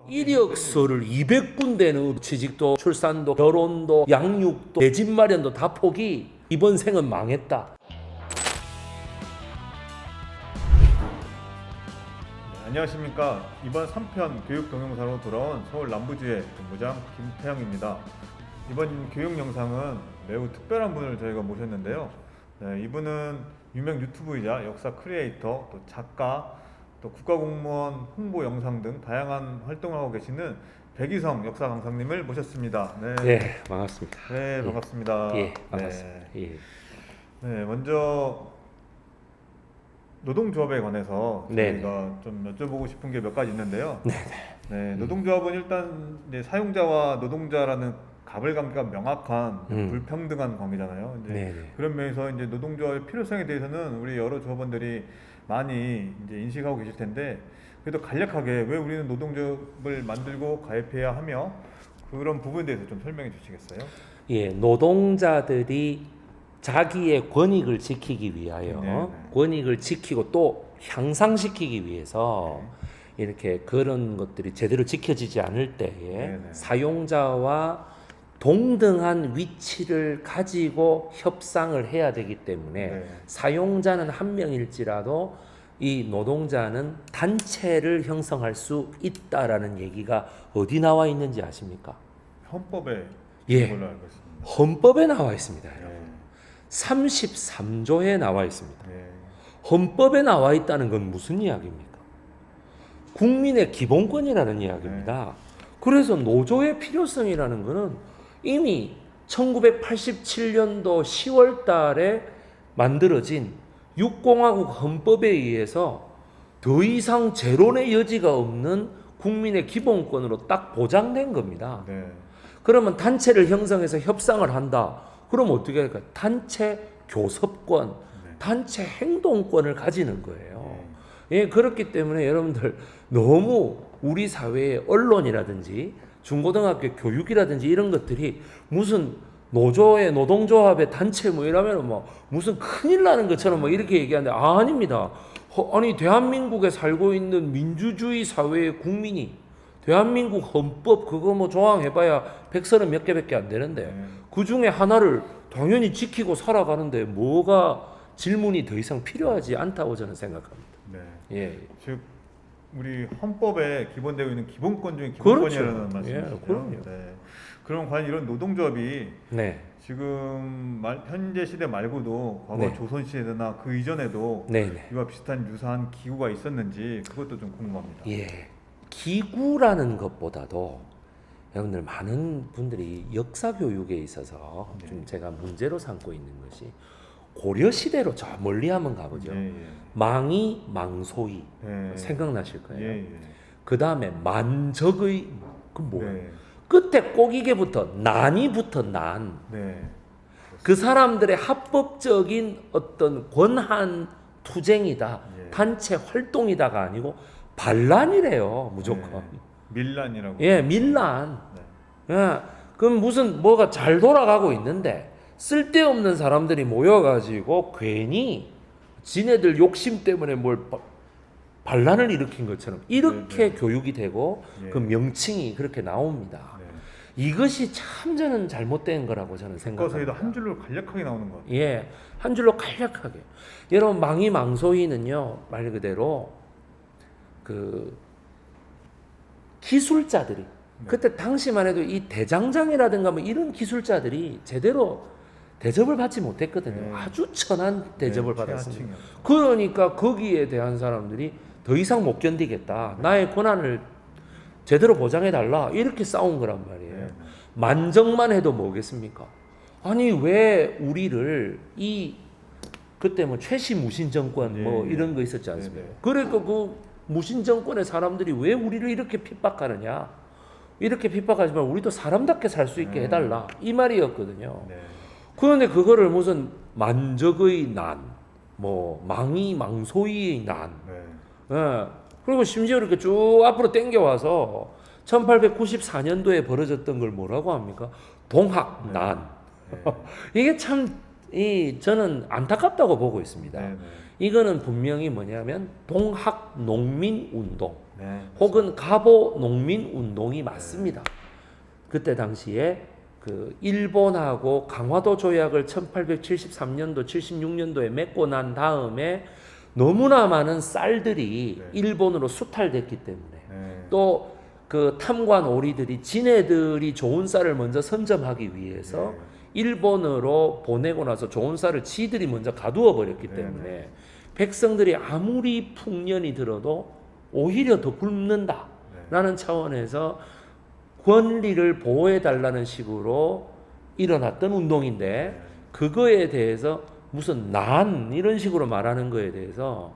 이력서를 200군데는 취직도, 출산도, 결혼도, 양육도, 내 집 마련도 다 포기. 이번 생은 망했다. 안녕하십니까. 이번 3편 교육 동영상으로 돌아온 서울 남부주의 본부장 김태형입니다. 이번 교육 영상은 매우 특별한 분을 저희가 모셨는데요. 이분은 유명 유튜브이자 역사 크리에이터, 또 작가, 또 국가공무원 홍보 영상 등 다양한 활동을 하고 계시는 백이성 역사 강사님을 모셨습니다. 네, 반갑습니다. 네, 반갑습니다. 예, 반갑습니다. 네. 예. 네, 먼저 노동조합에 관해서 네네. 저희가 좀 여쭤보고 싶은 게 몇 가지 있는데요. 네네. 네, 노동조합은 일단 이제 사용자와 노동자라는 가불관계가 명확한 불평등한 관계잖아요. 이제 네네. 그런 면에서 이제 노동조합의 필요성에 대해서는 우리 여러 조합원들이 많이 이제 인식하고 계실 텐데, 그래도 간략하게 왜 우리는 노동조합을 만들고 가입해야 하며 그런 부분에 대해서 좀 설명해 주시겠어요? 예, 노동자들이 자기의 권익을 지키기 위하여 네네. 권익을 지키고 또 향상시키기 위해서 이렇게 그런 것들이 제대로 지켜지지 않을 때에 네네. 사용자와 동등한 위치를 가지고 협상을 해야 되기 때문에 네. 사용자는 한 명일지라도 이 노동자는 단체를 형성할 수 있다라는 얘기가 어디 나와 있는지 아십니까? 헌법에 예. 있는 걸로 알고 있습니다. 헌법에 나와 있습니다. 네. 33조에 나와 있습니다. 네. 헌법에 나와 있다는 건 무슨 이야기입니까? 국민의 기본권이라는 이야기입니다. 그래서 노조의 필요성이라는 것은 이미 1987년도 10월 달에 만들어진 육공화국 헌법에 의해서 더 이상 재론의 여지가 없는 국민의 기본권으로 딱 보장된 겁니다. 네. 그러면 단체를 형성해서 협상을 한다. 그럼 어떻게 할까? 단체 교섭권, 네. 단체 행동권을 가지는 거예요. 예, 그렇기 때문에 여러분들 너무 우리 사회의 언론이라든지 중고등학교 교육이라든지 이런 것들이 무슨 노조의 노동조합의 단체 뭐 이러면 뭐 무슨 큰일 나는 것처럼 뭐 이렇게 얘기하는데 아닙니다. 아니 대한민국에 살고 있는 민주주의 사회의 국민이 대한민국 헌법 그거 뭐 조항해봐야 130 몇 개밖에 안 되는데 그 중에 하나를 당연히 지키고 살아가는데 뭐가 질문이 더 이상 필요하지 않다고 저는 생각합니다. 네. 예. 즉 우리 헌법에 기본되어 있는 기본권 중에 기본권이라는 그렇죠. 말씀이시죠. 예, 그럼요. 네. 그럼 과연 이런 노동조합이 네. 지금 현재 시대 말고도 과거 네. 조선 시대나 그 이전에도 네네. 이와 비슷한 유사한 기구가 있었는지 그것도 좀 궁금합니다. 예. 기구라는 것보다도 여러분들 많은 분들이 역사 교육에 있어서 네. 좀 제가 문제로 삼고 있는 것이 고려 시대로 저 멀리 한번 가보죠. 예, 예. 망이 망소이 네. 생각나실 거예요. 예, 예. 그 다음에 만적의 그 뭐예요? 네. 끝에 꼭이게부터 난이부터 난. 네. 그 사람들의 합법적인 어떤 권한 투쟁이다, 예. 단체 활동이다가 아니고 반란이래요, 무조건. 네. 밀란이라고. 예, 밀란. 네. 예, 그럼 무슨 뭐가 잘 돌아가고 있는데 쓸데없는 사람들이 모여가지고 괜히 지네들 욕심 때문에 뭘 반란을 일으킨 것처럼 이렇게 네. 교육이 되고 예. 그 명칭이 그렇게 나옵니다. 네. 이것이 참 저는 잘못된 거라고 저는 교과서에도 생각합니다. 한 줄로 간략하게 나오는 것 같아요. 예, 한 줄로 간략하게. 여러분 망이 망소이는요 말 그대로 그 기술자들이 그때 당시만 해도 이 대장장이라든가 뭐 이런 기술자들이 제대로 대접을 받지 못했거든요. 네. 아주 천한 대접을 네, 받았습니다. 최하층이었죠. 그러니까 거기에 대한 사람들이 더 이상 못 견디겠다. 나의 권한을 제대로 보장해 달라. 이렇게 싸운 거란 말이에요. 네. 만정만 해도 뭐겠습니까? 아니 왜 우리를 이 그때 뭐 최씨 무신 정권 뭐 네. 이런 거 있었지 않습니까? 네, 네. 그러니까 그 무신 정권의 사람들이 왜 우리를 이렇게 핍박하느냐? 이렇게 핍박하지만 우리도 사람답게 살 수 있게 해달라 이 말이었거든요. 네. 그런데 그거를 무슨 만적의 난, 뭐 망이 망소이의 난, 네. 예. 그리고 심지어 이렇게 쭉 앞으로 당겨와서 1894년도에 벌어졌던 걸 뭐라고 합니까? 동학난. 네. 이게 참 저는 안타깝다고 보고 있습니다. 네. 네. 이거는 분명히 뭐냐면 동학 농민 운동 네. 혹은 가보 농민 운동이 맞습니다. 그때 당시에 그 일본하고 강화도 조약을 1873년도 76년도에 맺고 난 다음에 너무나 많은 쌀들이 네. 일본으로 수탈됐기 때문에 네. 또 그 탐관 오리들이 지네들이 좋은 쌀을 먼저 선점하기 위해서 네. 일본으로 보내고 나서 좋은 쌀을 지들이 먼저 가두어 버렸기 네, 때문에 네. 백성들이 아무리 풍년이 들어도 오히려 더 굶는다 네. 라는 차원에서 권리를 보호해 달라는 식으로 일어났던 운동인데 네. 그거에 대해서 무슨 난 이런 식으로 말하는 거에 대해서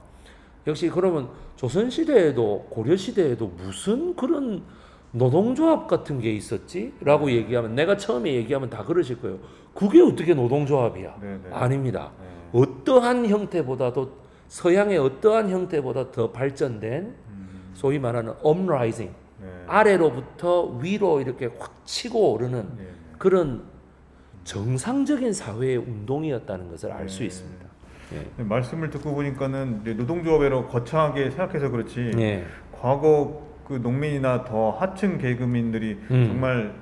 역시 그러면 조선시대에도 고려시대에도 무슨 그런 노동조합 같은 게 있었지? 라고 얘기하면 내가 처음에 얘기하면 다 그러실 거예요. 그게 어떻게 노동조합이야? 네, 네. 아닙니다. 네. 어떠한 형태보다도 서양의 어떠한 형태보다 더 발전된 소위 말하는 uprising 네. 아래로부터 위로 이렇게 확 치고 오르는 네. 그런 정상적인 사회의 운동이었다는 것을 알 수 네. 있습니다. 예. 네, 말씀을 듣고 보니까는 이제 노동조합이라고 거창하게 생각해서 그렇지 예. 과거 그 농민이나 더 하층 계급민들이 정말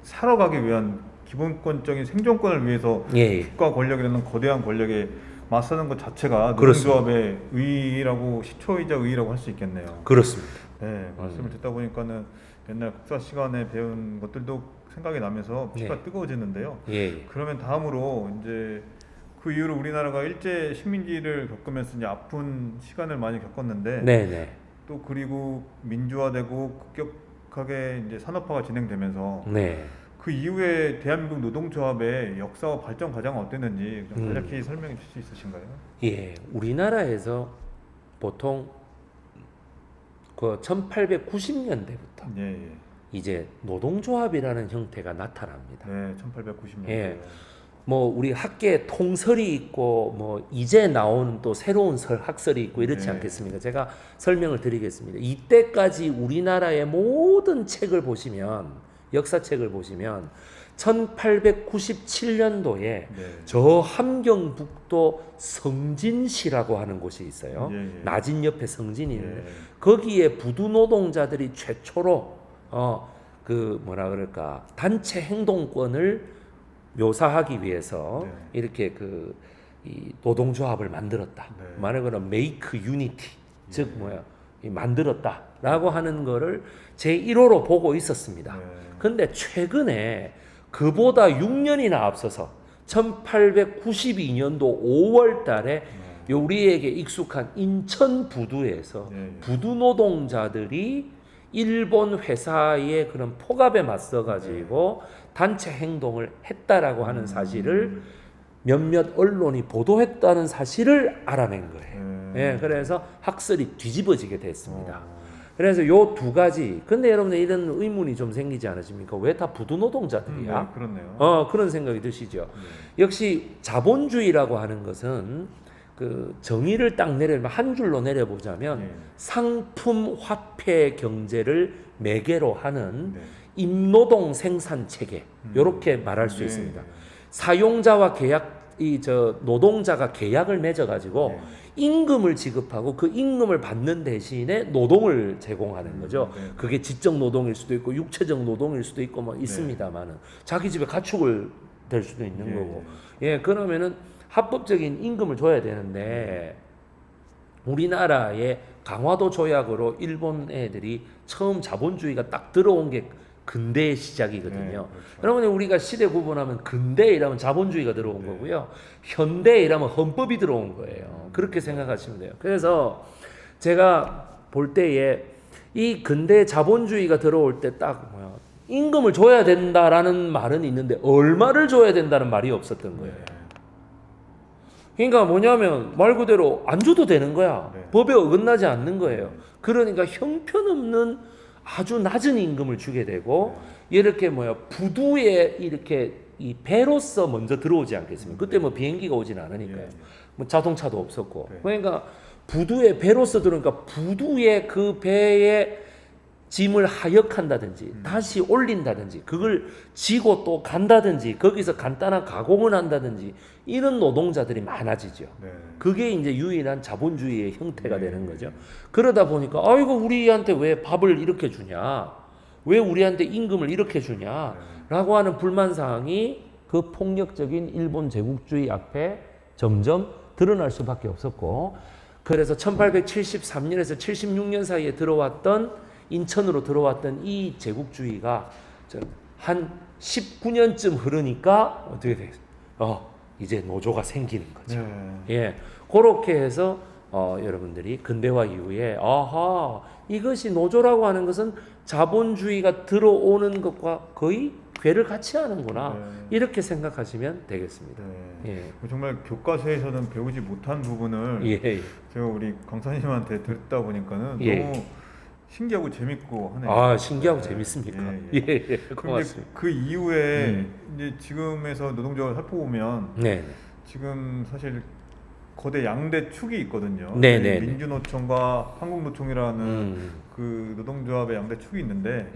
살아가기 위한 기본권적인 생존권을 위해서 예. 국가 권력이라는 거대한 권력에 맞서는 것 자체가 그렇습니다. 노동조합의 의의라고 시초이자 의의라고 할 수 있겠네요. 그렇습니다. 네, 말씀을 듣다 보니까는 옛날 국사 시간에 배운 것들도 생각이 나면서 피가 네. 뜨거워지는데요. 예. 그러면 다음으로 이제 그 이후로 우리나라가 일제 식민지를 겪으면서 이제 아픈 시간을 많이 겪었는데 네네. 또 그리고 민주화되고 급격하게 이제 산업화가 진행되면서 네. 그 이후에 대한민국 노동조합의 역사와 발전 과정은 어땠는지 좀 간략히 설명해 주실 수 있으신가요? 예. 우리나라에서 보통 그 1890년대부터 예, 예. 이제 노동조합이라는 형태가 나타납니다. 네, 1890년대. 예. 뭐 우리 학계에 통설이 있고 뭐 이제 나온 또 새로운 학설이 있고 이렇지 네. 않겠습니까? 제가 설명을 드리겠습니다. 이때까지 우리나라의 모든 책을 보시면 역사책을 보시면 1897년도에 네. 저 함경북도 성진시라고 하는 곳이 있어요. 예, 예. 나진 옆에 성진이 있는데 예. 거기에 부두 노동자들이 최초로 그 뭐라 그럴까 단체 행동권을 묘사하기 위해서 네. 이렇게 이 노동조합을 만들었다. 네. 말하거나 make unity 즉 이 만들었다라고 하는 거를 제 1호로 보고 있었습니다. 네. 근데 최근에 그보다 6년이나 앞서서 1892년도 5월 달에 우리에게 익숙한 인천 부두에서 네. 부두 노동자들이 일본 회사의 그런 폭압에 맞서 가지고 단체 행동을 했다라고 하는 사실을 몇몇 언론이 보도했다는 사실을 알아낸 거예요. 예, 그래서 학설이 뒤집어지게 됐습니다. 그래서 요 두 가지. 근데 여러분들 이런 의문이 좀 생기지 않으십니까? 왜 다 부두 노동자들이야? 네, 그렇네요. 그런 생각이 드시죠. 역시 자본주의라고 하는 것은 그 정의를 딱 내려면 한 줄로 내려보자면 네. 상품 화폐 경제를 매개로 하는 네. 임노동 생산 체계 이렇게 말할 수 네. 있습니다. 사용자와 노동자가 계약을 맺어 가지고 네. 임금을 지급하고 그 임금을 받는 대신에 노동을 제공하는 거죠. 네. 그게 지적 노동일 수도 있고 육체적 노동일 수도 있고 뭐 있습니다만은 자기 집에 가축을 될 수도 있는 예, 거고. 예, 그러면은 합법적인 임금을 줘야 되는데 우리나라의 강화도 조약으로 일본 애들이 처음 자본주의가 딱 들어온 게 근대의 시작이거든요. 네, 그렇죠. 여러분 우리가 시대 구분하면 근대이라면 자본주의가 들어온 거고요. 현대이라면 헌법이 들어온 거예요. 그렇게 생각하시면 돼요. 그래서 제가 볼 때에 이 근대 자본주의가 들어올 때 딱 임금을 줘야 된다라는 말은 있는데 얼마를 줘야 된다는 말이 없었던 거예요. 그러니까 뭐냐면 말 그대로 안 줘도 되는 거야. 네. 법에 어긋나지 않는 거예요. 그러니까 형편없는 아주 낮은 임금을 주게 되고 이렇게 부두에 이렇게 이 배로서 먼저 들어오지 않겠습니까? 그때 뭐 비행기가 오진 않으니까요. 뭐 자동차도 없었고. 네. 그러니까 부두에 배로서 들어오니까 부두에 그 배에 짐을 하역한다든지 다시 올린다든지 그걸 지고 또 간다든지 거기서 간단한 가공을 한다든지 이런 노동자들이 많아지죠. 네. 그게 이제 유일한 자본주의의 형태가 되는 거죠. 그러다 보니까 아이고 우리한테 왜 밥을 이렇게 주냐, 왜 우리한테 임금을 이렇게 주냐라고 하는 불만 사항이 그 폭력적인 일본 제국주의 앞에 점점 드러날 수밖에 없었고, 그래서 1873년에서 76년 사이에 들어왔던 인천으로 들어왔던 이 제국주의가 한 19년쯤 흐르니까 어떻게 되겠어요? 이제 노조가 생기는 거죠. 네. 예, 그렇게 해서 여러분들이 근대화 이후에 아하, 이것이 노조라고 하는 것은 자본주의가 들어오는 것과 거의 궤를 같이 하는구나. 네. 이렇게 생각하시면 되겠습니다. 네. 예. 정말 교과서에서는 배우지 못한 부분을 예. 제가 우리 강사님한테 듣다 보니까는 예. 너무 신기하고 재밌고 하네요. 아, 신기하고 네. 재밌습니까? 예. 예, 그런데 고맙습니다. 그 이후에 이제 지금에서 노동조합을 살펴보면 네. 지금 사실 거대 양대 축이 있거든요. 네, 네, 네. 민주노총과 한국노총이라는 그 노동조합의 양대 축이 있는데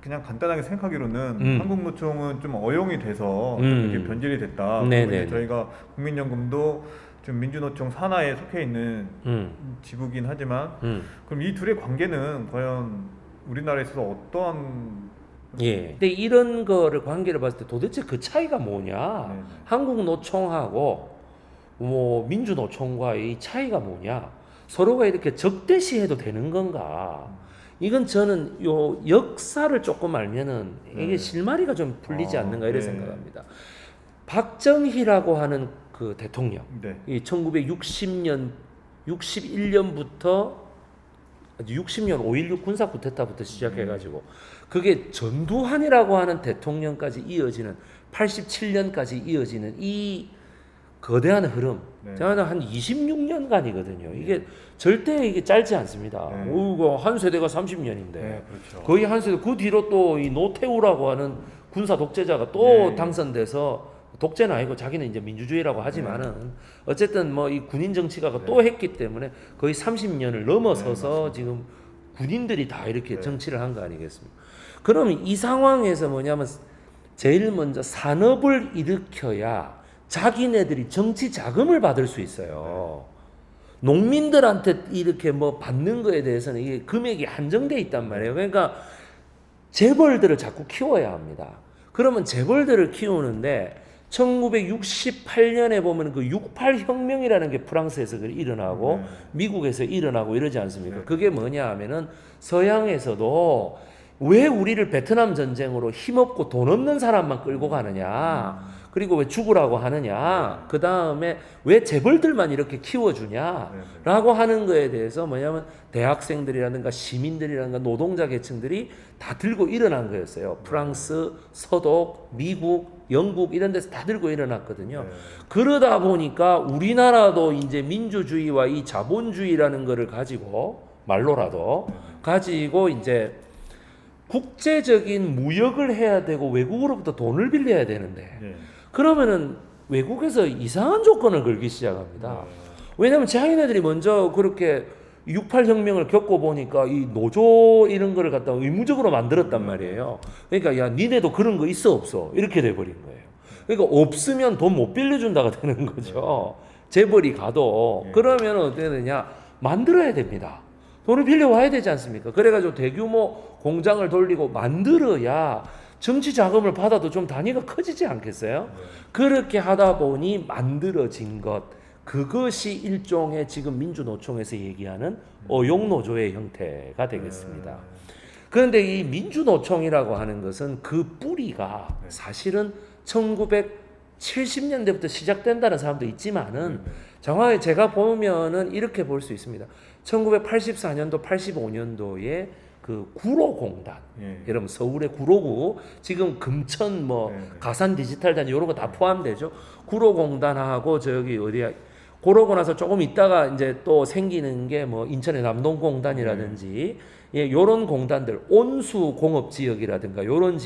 그냥 간단하게 생각하기로는 한국노총은 좀 어용이 돼서 이렇게 변질이 됐다. 네, 그리고 네, 이제 저희가 국민연금도 좀 민주노총 산하에 속해 있는 지부긴 하지만 그럼 이 둘의 관계는 과연 우리나라에 있어서 어떠한 예. 근데 이런 거를 관계를 봤을 때 도대체 그 차이가 뭐냐? 네. 한국 노총하고 뭐 민주노총과의 차이가 뭐냐? 서로가 이렇게 적대시해도 되는 건가? 이건 저는 요 역사를 조금 알면은 이게 네. 실마리가 좀 풀리지 않는가 이런 네. 생각합니다. 박정희라고 하는 그 대통령, 네. 이 1960년 61년부터 60년 5.16 군사 쿠데타부터 시작해가지고 그게 전두환이라고 하는 대통령까지 이어지는 87년까지 이어지는 이 거대한 흐름, 네. 저는 한 26년간이거든요. 이게 절대 이게 짧지 않습니다. 네. 오이고 한 세대가 30년인데 네, 그렇죠. 거의 한 세대 그 뒤로 또 이 노태우라고 하는 군사 독재자가 또 네. 당선돼서 독재는 아니고 자기는 이제 민주주의라고 하지만은 어쨌든 뭐 이 군인 정치가 네. 또 했기 때문에 거의 30년을 넘어서서 네, 지금 군인들이 다 이렇게 네. 정치를 한 거 아니겠습니까? 그러면 이 상황에서 뭐냐면 제일 먼저 산업을 일으켜야 자기네들이 정치 자금을 받을 수 있어요. 농민들한테 이렇게 뭐 받는 거에 대해서는 이게 금액이 한정돼 있단 말이에요. 그러니까 재벌들을 자꾸 키워야 합니다. 그러면 재벌들을 키우는데 1968년에 보면 그 68 혁명이라는 게 프랑스에서 일어나고 미국에서 일어나고 이러지 않습니까? 그게 뭐냐 하면은 서양에서도 왜 우리를 베트남 전쟁으로 힘없고 돈 없는 사람만 끌고 가느냐? 그리고 왜 죽으라고 하느냐? 그 다음에 왜 재벌들만 이렇게 키워주냐? 라고 하는 거에 대해서 뭐냐면 대학생들이라든가 시민들이라든가 노동자 계층들이 다 들고 일어난 거였어요. 프랑스, 서독, 미국, 영국 이런 데서 다 들고 일어났거든요. 그러다 보니까 우리나라도 이제 민주주의와 이 자본주의라는 거를 가지고 말로라도 가지고 이제 국제적인 무역을 해야 되고 외국으로부터 돈을 빌려야 되는데 그러면은 외국에서 이상한 조건을 걸기 시작합니다. 왜냐하면 자기네들이 먼저 그렇게 68 혁명을 겪고 보니까 이 노조 이런 거를 갖다 의무적으로 만들었단 말이에요. 그러니까 야 니네도 그런 거 있어 없어 이렇게 돼버린 거예요. 그러니까 없으면 돈 못 빌려준다가 되는 거죠. 재벌이 가도 그러면 어떻게 되냐 만들어야 됩니다. 돈을 빌려와야 되지 않습니까? 그래가지고 대규모 공장을 돌리고 만들어야 정치 자금을 받아도 좀 단위가 커지지 않겠어요? 그렇게 하다 보니 만들어진 것, 그것이 일종의 지금 민주노총에서 얘기하는 어용노조의 형태가 되겠습니다. 그런데 이 민주노총이라고 하는 것은 그 뿌리가 사실은 1970년대부터 시작된다는 사람도 있지만은 정확히 제가 보면은 이렇게 볼 수 있습니다. 1984년도, 85년도에 그 구로공단, 여러분 서울의 구로구, 지금 금천 뭐 가산 디지털단 이런 거 다 포함되죠. 구로공단하고 저기 어디야? 그러고 나서 조금 있다가 이제 또 생기는 게 뭐 인천의 남동공단이라든지 요런 공단들, 온수 공업 지역이라든가 요런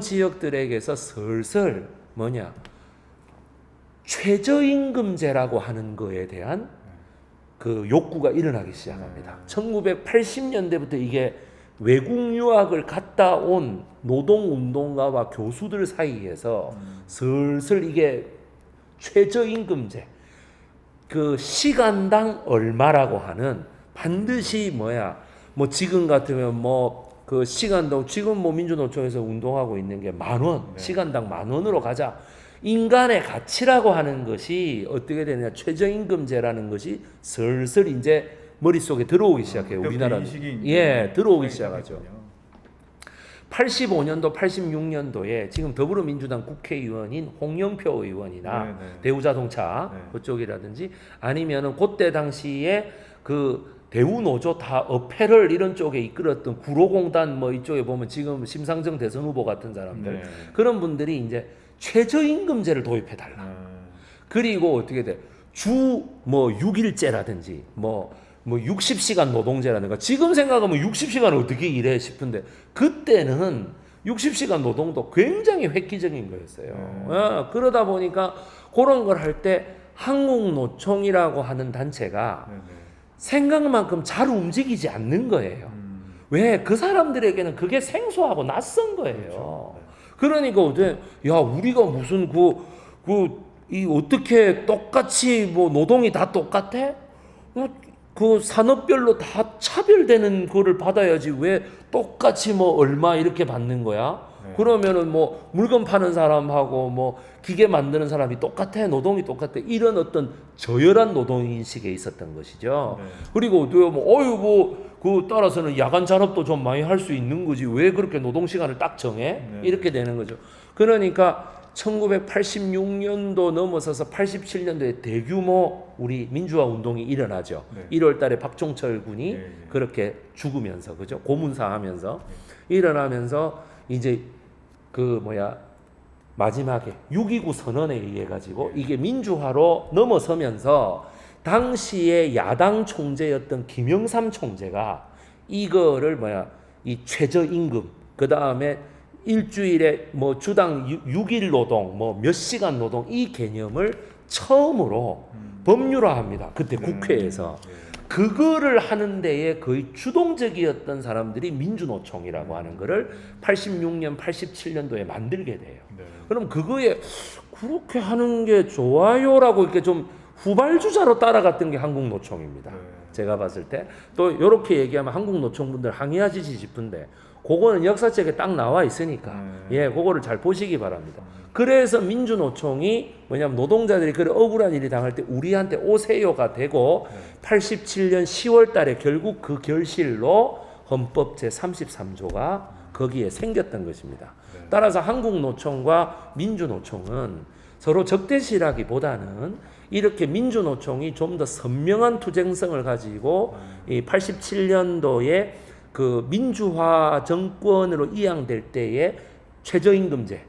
지역들에게서 슬슬 뭐냐? 최저임금제라고 하는 거에 대한 그 욕구가 일어나기 시작합니다. 1980년대부터 이게 외국 유학을 갔다 온 노동운동가와 교수들 사이에서 슬슬 이게 최저임금제, 그 시간당 얼마라고 하는 반드시 뭐 지금 같으면 그 시간당 지금 민주노총에서 운동하고 있는 게 10,000원, 네. 시간당 10,000원으로 가자. 인간의 가치라고 하는 것이 어떻게 되느냐, 최저임금제라는 것이 슬슬 이제 머릿속에 들어오기 시작해요. 우리나라는. 들어오기 시작하죠. 85년도, 86년도에 지금 더불어민주당 국회의원인 홍영표 의원이나 대우자동차 그쪽이라든지 아니면은 그때 당시에 그 대우노조 다 어패럴 이런 쪽에 이끌었던 구로공단 뭐 이쪽에 보면 지금 심상정 대선 후보 같은 사람들 그런 분들이 이제 최저임금제를 도입해 달라. 그리고 어떻게 돼? 주 뭐 6일제라든지 뭐 60시간 노동제라든가 지금 생각하면 60시간 어떻게 일해 싶은데 그때는 60시간 노동도 굉장히 획기적인 거였어요. 그러다 보니까 그런 걸 할 때 한국노총이라고 하는 단체가 생각만큼 잘 움직이지 않는 거예요. 왜? 그 사람들에게는 그게 생소하고 낯선 거예요. 그러니까 어때? 야, 우리가 무슨 이 어떻게 똑같이 뭐 노동이 다 똑같아? 그 산업별로 다 차별되는 거를 받아야지 왜 똑같이 뭐 얼마 이렇게 받는 거야? 그러면은 뭐 물건 파는 사람하고 뭐 기계 만드는 사람이 똑같아, 노동이 똑같아, 이런 어떤 저열한 노동 인식에 있었던 것이죠. 그리고 그 따라서는 야간 잔업도 좀 많이 할 수 있는 거지 왜 그렇게 노동 시간을 딱 정해? 이렇게 되는 거죠. 그러니까 1986년도 넘어서서 87년도에 대규모 우리 민주화 운동이 일어나죠. 1월 달에 박종철 군이 그렇게 죽으면서, 그죠? 고문사하면서 일어나면서 이제 마지막에 6.29 선언에 의해 가지고 이게 민주화로 넘어서면서 당시에 야당 총재였던 김영삼 총재가 이거를 이 최저임금, 그 다음에 일주일에 뭐 주당 6일 노동, 뭐 몇 시간 노동 이 개념을 처음으로 법률화합니다. 그때 국회에서. 그거를 하는 데에 거의 주동적이었던 사람들이 민주노총이라고 하는 거를 86년, 87년도에 만들게 돼요. 그럼 그거에 그렇게 하는 게 좋아요라고 이렇게 좀 후발주자로 따라갔던 게 한국노총입니다. 제가 봤을 때. 또 이렇게 얘기하면 한국노총분들 항의하시지 싶은데 그거는 역사책에 딱 나와 있으니까 그거를 잘 보시기 바랍니다. 그래서 민주노총이 뭐냐면 노동자들이 그런 억울한 일이 당할 때 우리한테 오세요가 되고 87년 10월 달에 결국 그 결실로 헌법 제33조가 거기에 생겼던 것입니다. 따라서 한국노총과 민주노총은 서로 적대시라기보다는 이렇게 민주노총이 좀 더 선명한 투쟁성을 가지고 이 87년도에 그 민주화 정권으로 이양될 때에 최저임금제,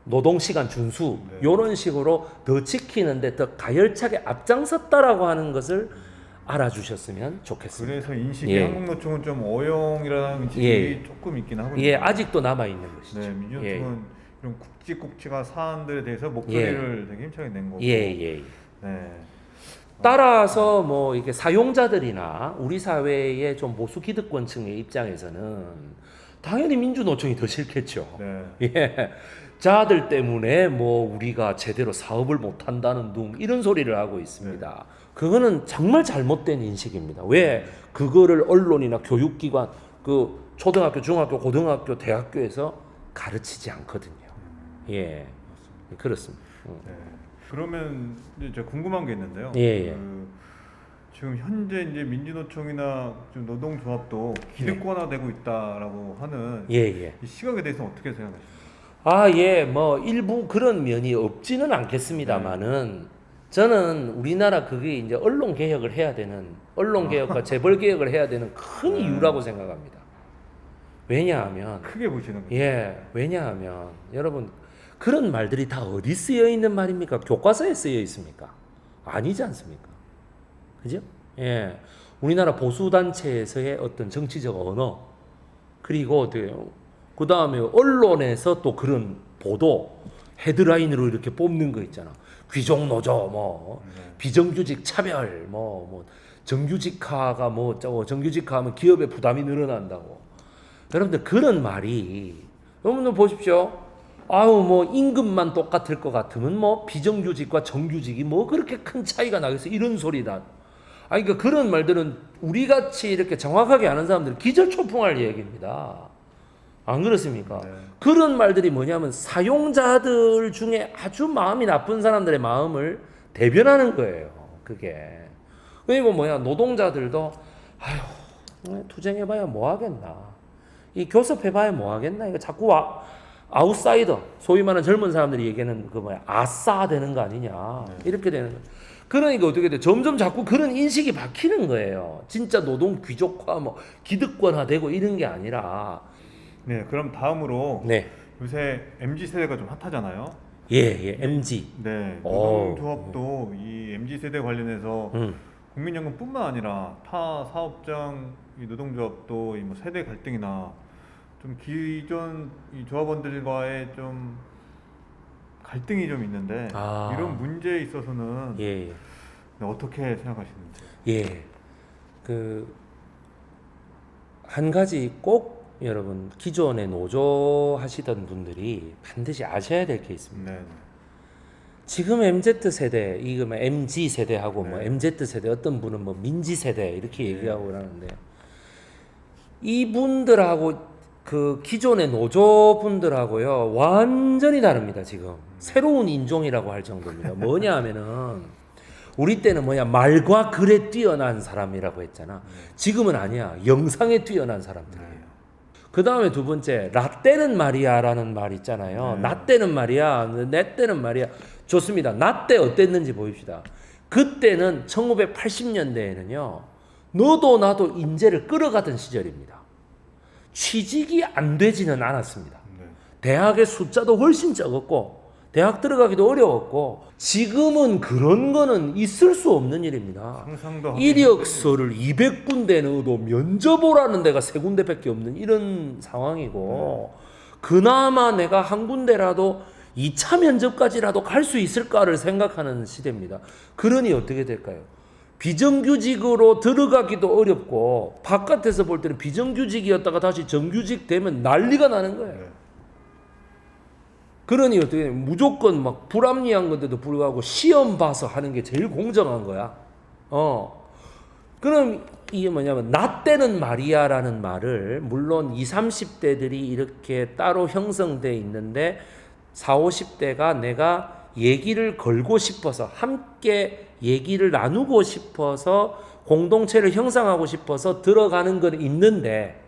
노동시간 준수 이런 식으로 더 지키는데 더 가열차게 앞장섰다라고 하는 것을 알아주셨으면 좋겠습니다. 그래서 인식이 한국노총은 좀 어용이라는 인식이 조금 있긴 하거든요. 아직도 남아 있는 것이죠. 민주노총은 이런 굵직굵직한 사안들에 대해서 목소리를 되게 힘차게 낸 거고. 따라서 뭐 이게 사용자들이나 우리 사회의 좀 보수 기득권층의 입장에서는 당연히 민주노총이 더 싫겠죠. 자들 때문에 뭐 우리가 제대로 사업을 못 한다는 둥 이런 소리를 하고 있습니다. 그거는 정말 잘못된 인식입니다. 왜 그거를 언론이나 교육기관, 그 초등학교, 중학교, 고등학교, 대학교에서 가르치지 않거든요. 그렇습니다. 그러면 이제 제가 궁금한 게 있는데요. 지금 현재 이제 민주노총이나 좀 노동조합도 기득권화되고 있다라고 하는 이 시각에 대해서 어떻게 생각하십니까? 뭐 일부 그런 면이 없지는 않겠습니다만은 저는 우리나라 그게 이제 언론 개혁을 해야 되는, 언론 개혁과 재벌 개혁을 해야 되는 큰 이유라고 생각합니다. 왜냐하면 크게 보시는 거죠. 왜냐하면 여러분 그런 말들이 다 어디 쓰여 있는 말입니까? 교과서에 쓰여 있습니까? 아니지 않습니까? 그죠? 우리나라 보수단체에서의 어떤 정치적 언어, 그리고 그 다음에 언론에서 또 그런 보도, 헤드라인으로 이렇게 뽑는 거 있잖아. 귀족노조, 비정규직 차별, 정규직화가 뭐 어쩌고 정규직화하면 기업의 부담이 늘어난다고. 여러분들 그런 말이 여러분들 보십시오. 아유 뭐 임금만 똑같을 것 같으면 뭐 비정규직과 정규직이 뭐 그렇게 큰 차이가 나겠어 이런 소리다. 아니 그러니까 그런 말들은 우리 같이 이렇게 정확하게 아는 사람들은 기절초풍할 얘기입니다. 안 그렇습니까? 네. 그런 말들이 뭐냐면 사용자들 중에 아주 마음이 나쁜 사람들의 마음을 대변하는 거예요. 그게. 그리고 노동자들도 아휴 투쟁해봐야 뭐 하겠나. 이 교섭해봐야 뭐 하겠나. 이거 자꾸 아웃사이더 소위 말하는 젊은 사람들이 얘기하는 아싸 되는 거 아니냐. 이렇게 되는 거예요. 그러니까 어떻게 돼? 점점 자꾸 그런 인식이 바뀌는 거예요. 진짜 노동 귀족화, 뭐 기득권화되고 이런 게 아니라. 네, 그럼 다음으로 네, 요새 MZ 세대가 좀 핫하잖아요. 예, MZ. 네, 오. 노동조합도 이 MZ 세대 관련해서 국민연금뿐만 아니라 타 사업장 이 노동조합도 이 뭐 세대 갈등이나 좀 기존 이 조합원들과의 좀 갈등이 좀 있는데 이런 문제에 있어서는 예, 어떻게 생각하시는지? 예. 한 가지 꼭 여러분 기존에 노조 하시던 분들이 반드시 아셔야 될 게 있습니다. 네, 지금 MZ 세대, 이거 뭐 MG 세대하고 뭐 네. MZ 세대, 어떤 분은 뭐 민지 세대 이렇게 얘기하고 그러는데 이분들하고 그 기존의 노조분들하고요 완전히 다릅니다. 지금 새로운 인종이라고 할 정도입니다. 뭐냐 하면은 우리 때는 말과 글에 뛰어난 사람이라고 했잖아. 지금은 아니야. 영상에 뛰어난 사람들이에요. 그 다음에 두 번째, 라떼는 말이야라는 말 있잖아요. 나 때는 말이야, 내 때는 말이야. 좋습니다. 나 때 어땠는지 보입시다. 그때는 1980년대에는요, 너도 나도 인재를 끌어가던 시절입니다. 취직이 안 되지는 않았습니다. 네. 대학의 숫자도 훨씬 적었고, 대학 들어가기도 어려웠고, 지금은 그런 거는 있을 수 없는 일입니다. 상상도 하기 이력서를 200군데 넣어도 면접 오라는 데가 3군데밖에 없는 이런 상황이고 그나마 내가 한 군데라도 2차 면접까지라도 갈 수 있을까를 생각하는 시대입니다. 그러니 어떻게 될까요? 비정규직으로 들어가기도 어렵고 바깥에서 볼 때는 비정규직이었다가 다시 정규직 되면 난리가 나는 거예요. 네. 그러니 어떻게 되냐면 무조건 막 불합리한 건데도 불구하고 시험 봐서 하는 게 제일 공정한 거야. 그럼 이게 뭐냐면 나 때는 말이야라는 말을 물론 20, 30대들이 이렇게 따로 형성돼 있는데 40, 50대가 내가 얘기를 걸고 싶어서 함께 얘기를 나누고 싶어서 공동체를 형성하고 싶어서 들어가는 건 있는데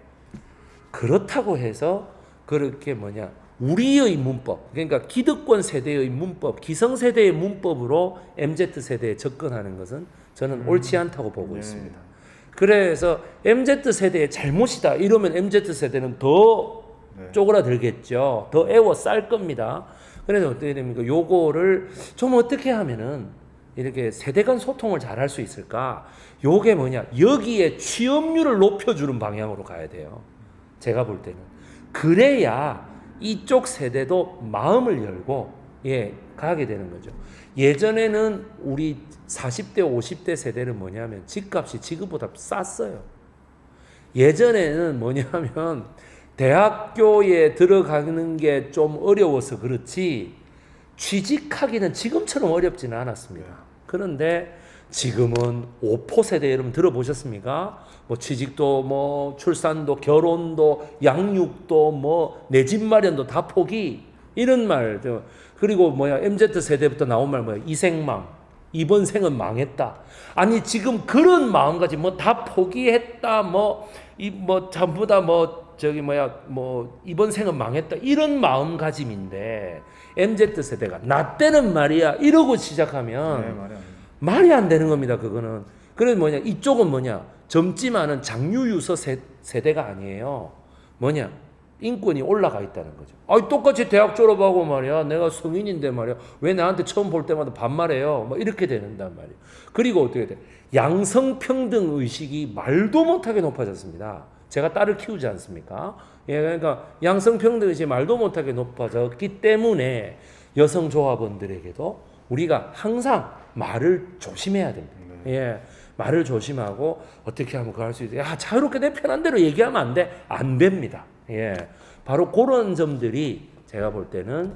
그렇다고 해서 그렇게 우리의 문법, 그러니까 기득권 세대의 문법, 기성세대의 문법으로 MZ세대에 접근하는 것은 저는 옳지 않다고 보고 있습니다. 그래서 MZ세대의 잘못이다 이러면 MZ세대는 더 쪼그라들겠죠. 더 애워 쌀 겁니다. 그래서 어떻게 됩니까? 요거를 좀 어떻게 하면은 이렇게 세대 간 소통을 잘 할 수 있을까? 요게 여기에 취업률을 높여주는 방향으로 가야 돼요. 제가 볼 때는. 그래야 이쪽 세대도 마음을 열고 가게 되는 거죠. 예전에는 우리 40대 50대 세대는 뭐냐면 집값이 지금보다 쌌어요. 예전에는 뭐냐면 대학교에 들어가는 게 좀 어려워서 그렇지 취직하기는 지금처럼 어렵지는 않았습니다. 그런데 지금은 5포 세대 여러분 들어보셨습니까? 뭐 취직도 뭐 출산도 결혼도 양육도 뭐 내 집 마련도 다 포기 이런 말. 그리고 MZ 세대부터 나온 말 이생망 이번 생은 망했다. 아니 지금 그런 마음가짐 다 포기했다 전부 다 이번 생은 망했다 이런 마음가짐인데 MZ 세대가 나 때는 말이야 이러고 시작하면 말이 안 되는 겁니다. 그거는. 그래서 이쪽은 젊지만은 장유유서 세대가 아니에요. 인권이 올라가 있다는 거죠. 똑같이 대학 졸업하고 말이야. 내가 성인인데 말이야. 왜 나한테 처음 볼 때마다 반말해요? 이렇게 되는단 말이에요. 그리고 어떻게 돼? 양성평등 의식이 말도 못하게 높아졌습니다. 제가 딸을 키우지 않습니까? 그러니까 양성평등 의식이 말도 못하게 높아졌기 때문에 여성 조합원들에게도 우리가 항상 말을 조심해야 됩니다. 말을 조심하고 어떻게 하면 그거 할 수 있어. 야, 자유롭게 내 편한 대로 얘기하면 안 돼. 안 됩니다. 예. 바로 그런 점들이 제가 볼 때는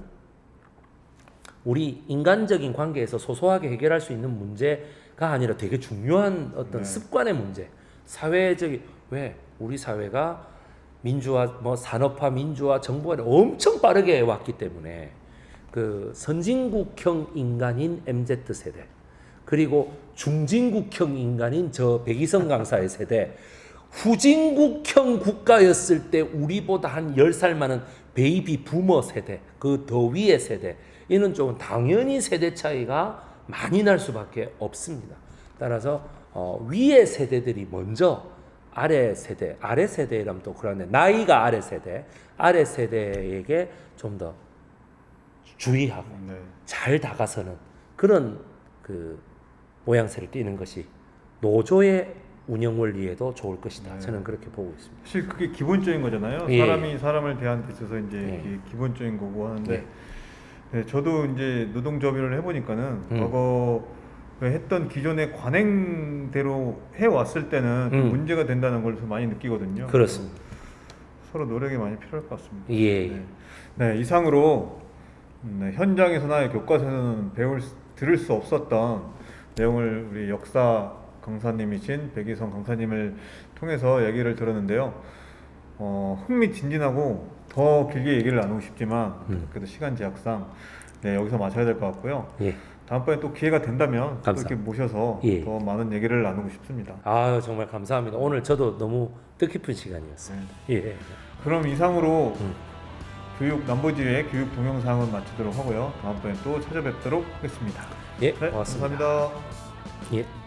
우리 인간적인 관계에서 소소하게 해결할 수 있는 문제가 아니라 되게 중요한 어떤 습관의 문제. 사회적인 왜 우리 사회가 민주화 뭐 산업화 민주화 정부가 엄청 빠르게 왔기 때문에 그 선진국형 인간인 MZ 세대 그리고 중진국형 인간인 저 백이성 강사의 세대 후진국형 국가였을 때 우리보다 한 10살 많은 베이비 부머 세대 그 더 위의 세대 이는 좀 당연히 세대 차이가 많이 날 수밖에 없습니다. 따라서 위의 세대들이 먼저 아래 세대라면 또 그런데 나이가 아래 세대에게 좀 더 주의하고 잘 다가서는 그런 그 모양새를 띠는 것이 노조의 운영 원리에도 좋을 것이다. 저는 그렇게 보고 있습니다. 사실 그게 기본적인 거잖아요. 예. 사람이 사람을 대하는 데 있어서 이제 예. 그게 기본적인 거고 하는데 예. 네, 저도 이제 노동조합을 해보니까는 과거 했던 기존의 관행대로 해왔을 때는 좀 문제가 된다는 걸 좀 많이 느끼거든요. 그렇습니다. 서로 노력이 많이 필요할 것 같습니다. 예. 네. 네, 이상으로 현장에서나 교과서에서는 들을 수 없었던 내용을 우리 역사 강사님이신 백이성 강사님을 통해서 얘기를 들었는데요. 흥미진진하고 더 길게 얘기를 나누고 싶지만 그래도 시간 제약상 여기서 마쳐야 될 것 같고요. 예. 다음번에 또 기회가 된다면 또 이렇게 모셔서 예. 더 많은 얘기를 나누고 싶습니다. 아 정말 감사합니다. 오늘 저도 너무 뜻깊은 시간이었습니다. 예. 그럼 이상으로 교육 남부지회 교육 동영상은 마치도록 하고요. 다음번에 또 찾아뵙도록 하겠습니다. 예. 네, 고맙습니다. 감사합니다. 예.